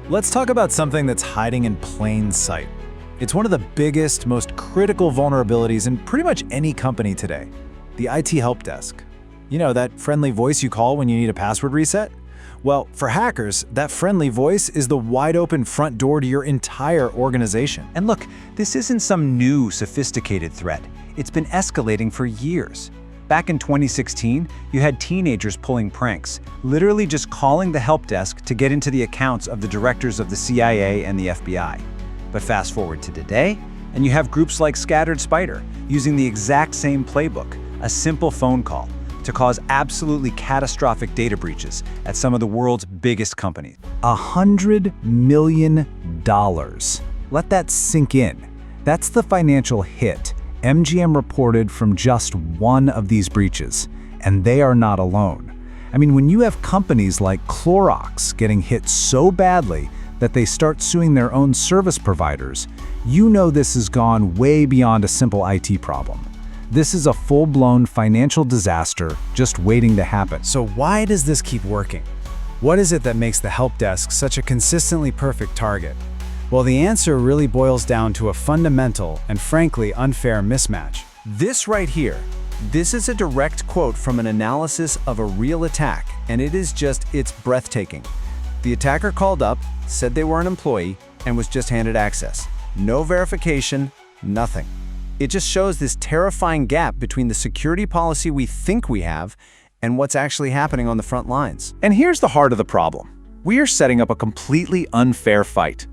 Let's talk about something that's hiding in plain sight. It's one of the biggest, most critical vulnerabilities in pretty much any company today, the IT help desk. You know, that friendly voice you call when you need a password reset? Well, for hackers, that friendly voice is the wide-open front door to your entire organization. And look, this isn't some new, sophisticated threat. It's been escalating for years. Back in 2016, you had teenagers pulling pranks, literally just calling the help desk to get into the accounts of the directors of the CIA and the FBI. But fast forward to today, and you have groups like Scattered Spider using the exact same playbook, a simple phone call, to cause absolutely catastrophic data breaches at some of the world's biggest companies. $100 million. Let that sink in. That's the financial hit MGM reported from just one of these breaches, and they are not alone. I mean, when you have companies like Clorox getting hit so badly that they start suing their own service providers, you know this has gone way beyond a simple IT problem. This is a full-blown financial disaster just waiting to happen. So why does this keep working? What is it that makes the help desk such a consistently perfect target? Well, the answer really boils down to a fundamental and frankly unfair mismatch. This right here, this is a direct quote from an analysis of a real attack, and it's breathtaking. The attacker called up, said they were an employee, and was just handed access. No verification, nothing. It just shows this terrifying gap between the security policy we think we have and what's actually happening on the front lines. And here's the heart of the problem. We are setting up a completely unfair fight.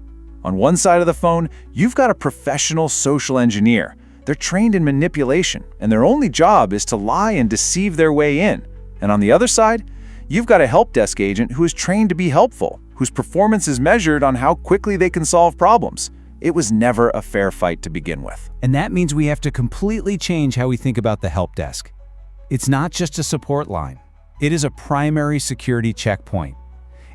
On one side of the phone, you've got a professional social engineer. They're trained in manipulation, and their only job is to lie and deceive their way in. And on the other side, you've got a help desk agent who is trained to be helpful, whose performance is measured on how quickly they can solve problems. It was never a fair fight to begin with. And that means we have to completely change how we think about the help desk. It's not just a support line. It is a primary security checkpoint.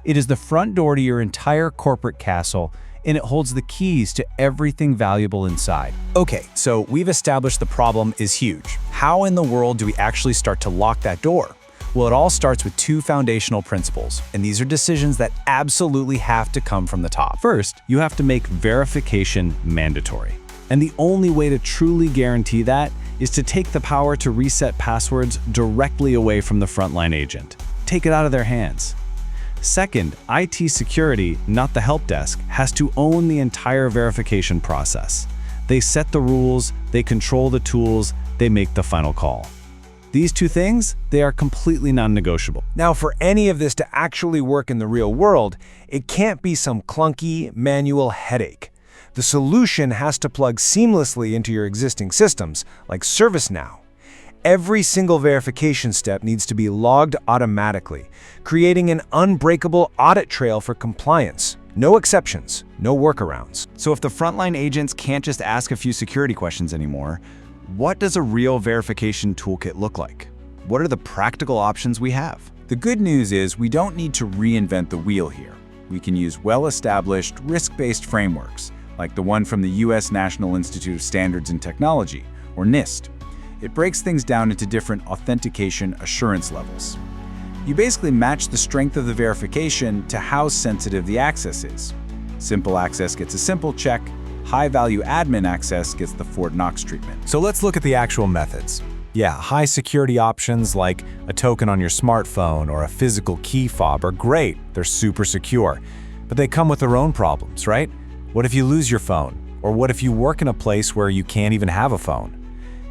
It is the front door to your entire corporate castle, and it holds the keys to everything valuable inside. Okay, so we've established the problem is huge. How in the world do we actually start to lock that door? Well, it all starts with two foundational principles, and these are decisions that absolutely have to come from the top. First, you have to make verification mandatory. And the only way to truly guarantee that is to take the power to reset passwords directly away from the frontline agent. Take it out of their hands. Second, IT security, not the help desk, has to own the entire verification process. They set the rules, they control the tools, they make the final call. These two things, they are completely non-negotiable. Now, for any of this to actually work in the real world, it can't be some clunky, manual headache. The solution has to plug seamlessly into your existing systems, like ServiceNow. Every single verification step needs to be logged automatically, creating an unbreakable audit trail for compliance. No exceptions, no workarounds. So if the frontline agents can't just ask a few security questions anymore, what does a real verification toolkit look like? What are the practical options we have? The good news is we don't need to reinvent the wheel here. We can use well-established, risk-based frameworks, like the one from the US National Institute of Standards and Technology, or NIST. It breaks things down into different authentication assurance levels. You basically match the strength of the verification to how sensitive the access is. Simple access gets a simple check, high-value admin access gets the Fort Knox treatment. So let's look at the actual methods. Yeah, high security options like a token on your smartphone or a physical key fob are great. They're super secure, but they come with their own problems, right? What if you lose your phone? Or what if you work in a place where you can't even have a phone?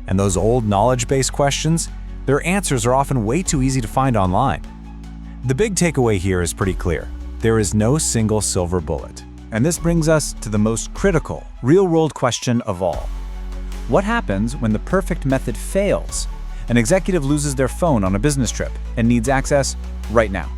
And those old knowledge-based questions, their answers are often way too easy to find online. The big takeaway here is pretty clear. There is no single silver bullet. And this brings us to the most critical, real-world question of all. What happens when the perfect method fails? An executive loses their phone on a business trip and needs access right now.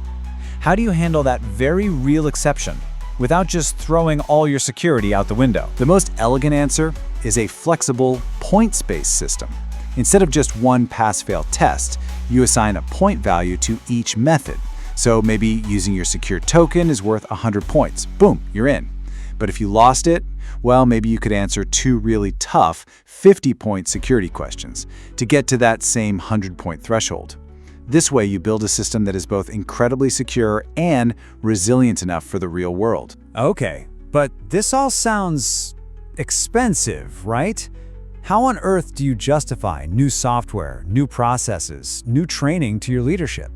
How do you handle that very real exception without just throwing all your security out the window? The most elegant answer is a flexible, points-based system. Instead of just one pass-fail test, you assign a point value to each method. So maybe using your secure token is worth 100 points. Boom, you're in. But if you lost it, well, maybe you could answer two really tough 50-point security questions to get to that same 100-point threshold. This way, you build a system that is both incredibly secure and resilient enough for the real world. Okay, but this all sounds expensive, right? How on earth do you justify new software, new processes, new training to your leadership?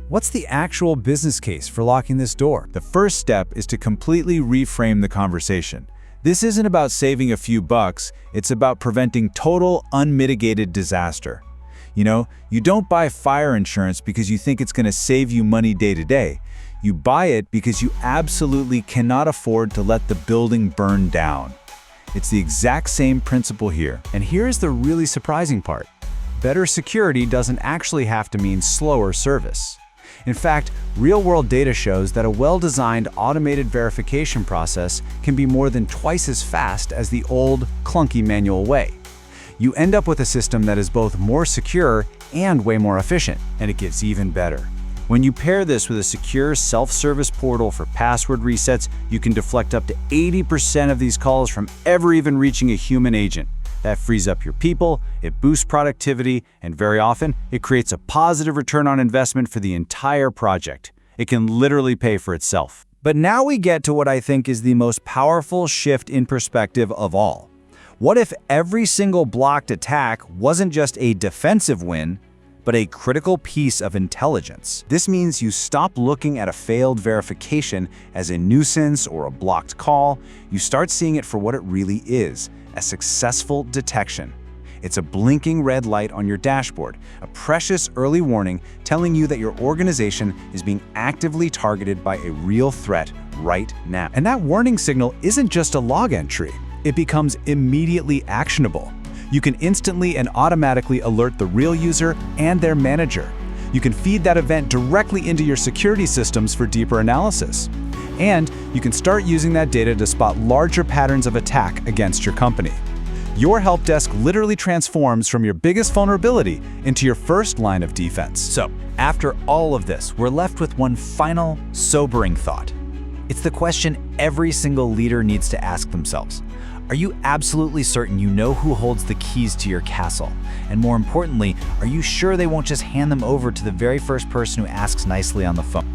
What's the actual business case for locking this door? The first step is to completely reframe the conversation. This isn't about saving a few bucks, it's about preventing total, unmitigated disaster. You don't buy fire insurance because you think it's going to save you money day to day. You buy it because you absolutely cannot afford to let the building burn down. It's the exact same principle here. And here's the really surprising part. Better security doesn't actually have to mean slower service. In fact, real-world data shows that a well-designed automated verification process can be more than twice as fast as the old, clunky manual way. You end up with a system that is both more secure and way more efficient, and it gets even better. When you pair this with a secure self-service portal for password resets, you can deflect up to 80% of these calls from ever even reaching a human agent. That frees up your people, it boosts productivity, and very often, it creates a positive return on investment for the entire project. It can literally pay for itself. But now we get to what I think is the most powerful shift in perspective of all. What if every single blocked attack wasn't just a defensive win, but a critical piece of intelligence? This means you stop looking at a failed verification as a nuisance or a blocked call. You start seeing it for what it really is, a successful detection. It's a blinking red light on your dashboard, a precious early warning telling you that your organization is being actively targeted by a real threat right now. And that warning signal isn't just a log entry. It becomes immediately actionable. You can instantly and automatically alert the real user and their manager. You can feed that event directly into your security systems for deeper analysis. And you can start using that data to spot larger patterns of attack against your company. Your help desk literally transforms from your biggest vulnerability into your first line of defense. So, after all of this, we're left with one final, sobering thought. It's the question every single leader needs to ask themselves. Are you absolutely certain you know who holds the keys to your castle? And more importantly, are you sure they won't just hand them over to the very first person who asks nicely on the phone?